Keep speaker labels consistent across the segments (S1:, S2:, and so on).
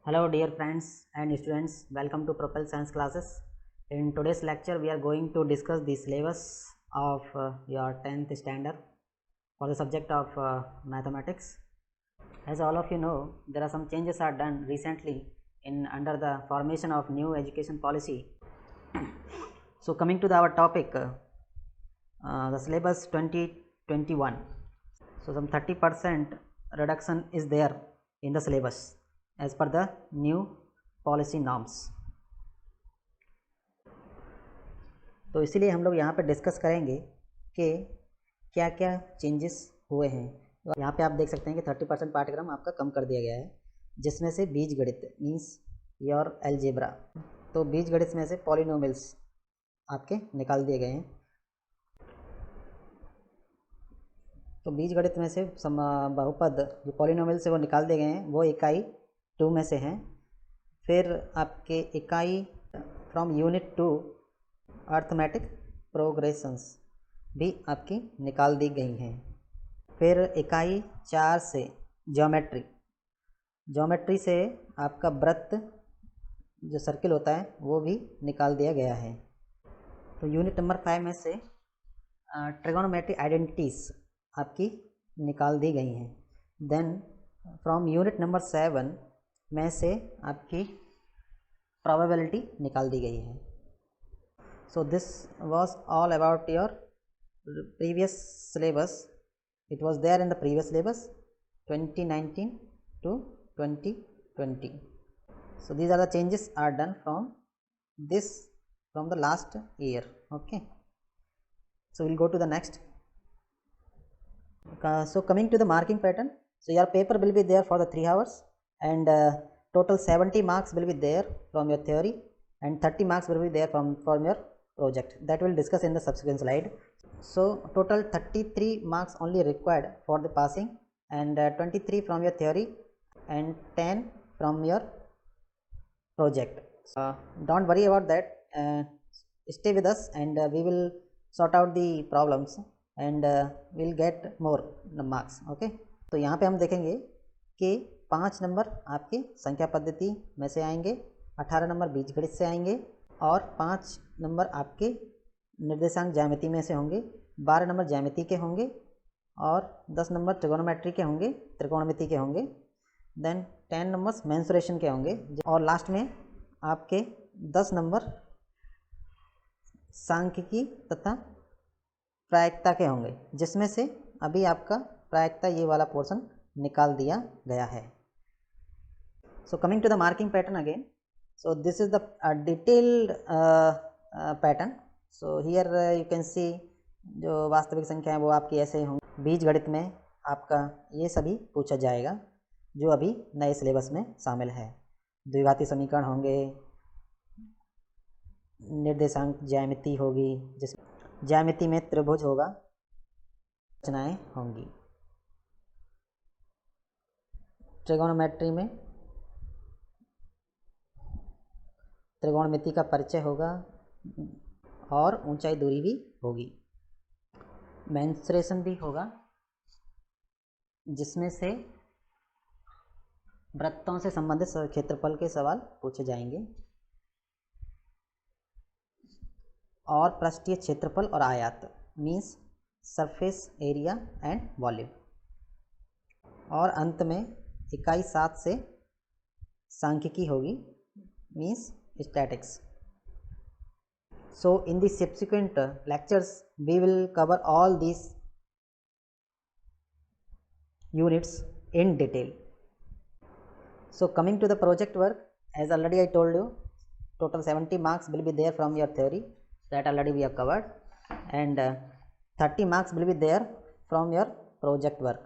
S1: Hello dear friends and students, welcome to Propel Science classes. In today's lecture we are going to discuss the syllabus of your 10th standard for the subject of mathematics. As all of you know, there are some changes are done recently in under the formation of new education policy. So coming to our topic, the syllabus 2021. So some 30% reduction is there in the syllabus as per the new policy norms. तो इसीलिए हम लोग यहाँ पे discuss करेंगे कि क्या क्या चेंजेस हुए हैं। यहाँ पे आप देख सकते हैं कि 30% पाठ्यक्रम आपका कम कर दिया गया है, जिसमें से बीजगणित मीन्स योर एलजेब्रा, तो बीजगणित में से पॉलिनोमियल्स आपके निकाल दिए गए हैं। तो बीजगणित में से बहुपद जो पॉलिनोमियल से वो निकाल दिए गए हैं, वो इकाई 2 में से हैं। फिर आपके इकाई फ्रॉम यूनिट 2 अर्थमेटिक प्रोग्रेशंस भी आपकी निकाल दी गई हैं। फिर इकाई 4 से ज्योमेट्री से आपका वृत्त जो सर्किल होता है वो भी निकाल दिया गया है। तो यूनिट नंबर 5 में से ट्रिगोनोमेट्री आइडेंटिटीज आपकी निकाल दी गई हैं। देन फ्रॉम यूनिट नंबर 7 में से आपकी प्रोबेबिलिटी निकाल दी गई है। So this was all about your previous syllabus. It was there in the previous syllabus 2019 to 2020. So these are the changes are done from the last year. Okay, so we'll go to the next. So coming to the marking pattern, so your paper will be there for the 3 hours, and total 70 marks will be there from your theory and 30 marks will be there from your project. That will discuss in the subsequent slide. So total 33 marks only required for the passing, and 23 from your theory and 10 from your project. Don't worry about that, stay with us and we will sort out the problems and we'll get more marks. Okay, तो यहाँ पे हम देखेंगे कि 5 number आपके संख्या पद्धति में से आएंगे, 18 नंबर बीजगणित से आएंगे और 5 नंबर आपके निर्देशांक ज्यामिति में से होंगे, 12 नंबर ज्यामिति के होंगे और 10 नंबर ट्रिगोनोमेट्री के होंगे, त्रिकोणमिति के होंगे। देन 10 नंबर्स मेंसुरेशन के होंगे और लास्ट में आपके 10 नंबर सांख्यिकी तथा प्रायिकता के होंगे, जिसमें से अभी आपका प्रायिकता ये वाला पोर्शन निकाल दिया गया है। So coming to the marking pattern again, so this is the detailed pattern. So here you can see जो वास्तविक संख्या है वो आपकी ऐसे होंगी। बीजगणित में आपका ये सभी पूछा जाएगा जो अभी नए सिलेबस में शामिल है। द्विघाती समीकरण होंगे, निर्देशांक ज्यामिति होगी, जिस ज्यामिति में त्रिभुज होगा, रचनाएं होंगी। ट्रिगोनोमेट्री में त्रिकोणमिति का परिचय होगा और ऊंचाई दूरी भी होगी। मेंसुरेशन भी होगा, जिसमें से वृत्तों से संबंधित क्षेत्रफल के सवाल पूछे जाएंगे और पृष्ठीय क्षेत्रफल और आयत means surface area and volume. और अंत में इकाई 7 से सांख्यिकी होगी means statics. So in the subsequent lectures we will cover all these units in detail. So coming to the project work, as already I told you, total 70 marks will be there from your theory, that already we have covered, and 30 marks will be there from your project work.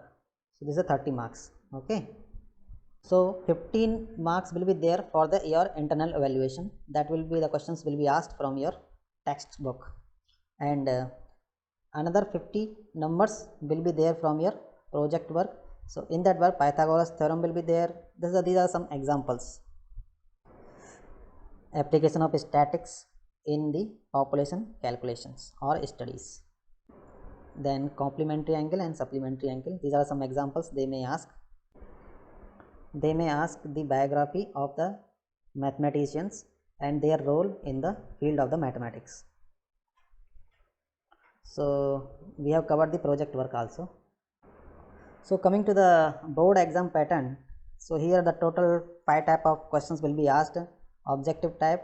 S1: So this is 30 marks. Okay, so 15 marks will be there for your internal evaluation. That will be the questions will be asked from your textbook, and another 50 numbers will be there from your project work. So in that work Pythagoras theorem will be there. These are some examples. Application of statics in the population calculations or studies. Then complementary angle and supplementary angle, these are some examples they may ask. they may ask the biography of the mathematicians and their role in the field of the mathematics. So we have covered the project work also. So coming to the board exam pattern, so here the total 5 type of questions will be asked. Objective type,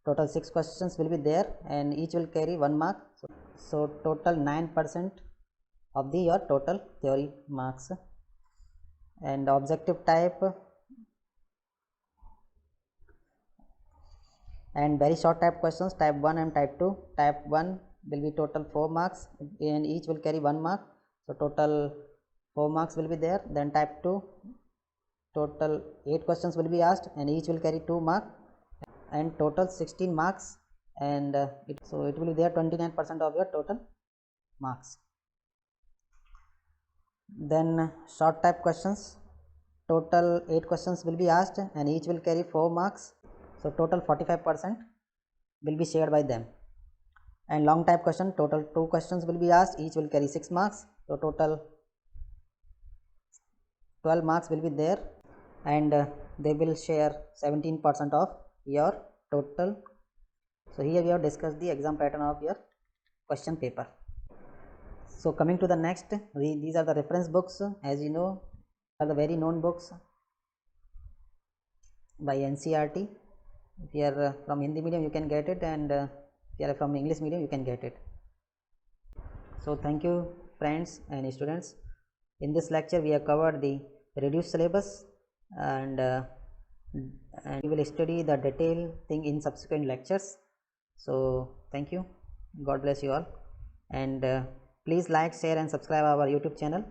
S1: total 6 questions will be there and each will carry 1 mark. So total 9% of the your total theory marks. And objective type and very short type questions, type 1 and type 2. Type 1 will be total 4 marks and each will carry 1 mark, so total 4 marks will be there. Then type 2, total 8 questions will be asked and each will carry 2 marks and total 16 marks, and so it will be there 29% of your total marks. Then short type questions, total 8 questions will be asked and each will carry 4 marks, so total 45% will be shared by them. And long type question, total 2 questions will be asked, each will carry 6 marks, so total 12 marks will be there, and they will share 17% of your total. So here we have discussed the exam pattern of your question paper. So coming to the next, these are the reference books, as you know, are the very known books by NCERT. If you are from Hindi medium, you can get it, and if you are from English medium, you can get it. So thank you friends and students. In this lecture we have covered the reduced syllabus, and we will study the detailed thing in subsequent lectures. So thank you, God bless you all, and please like, share and subscribe our YouTube channel.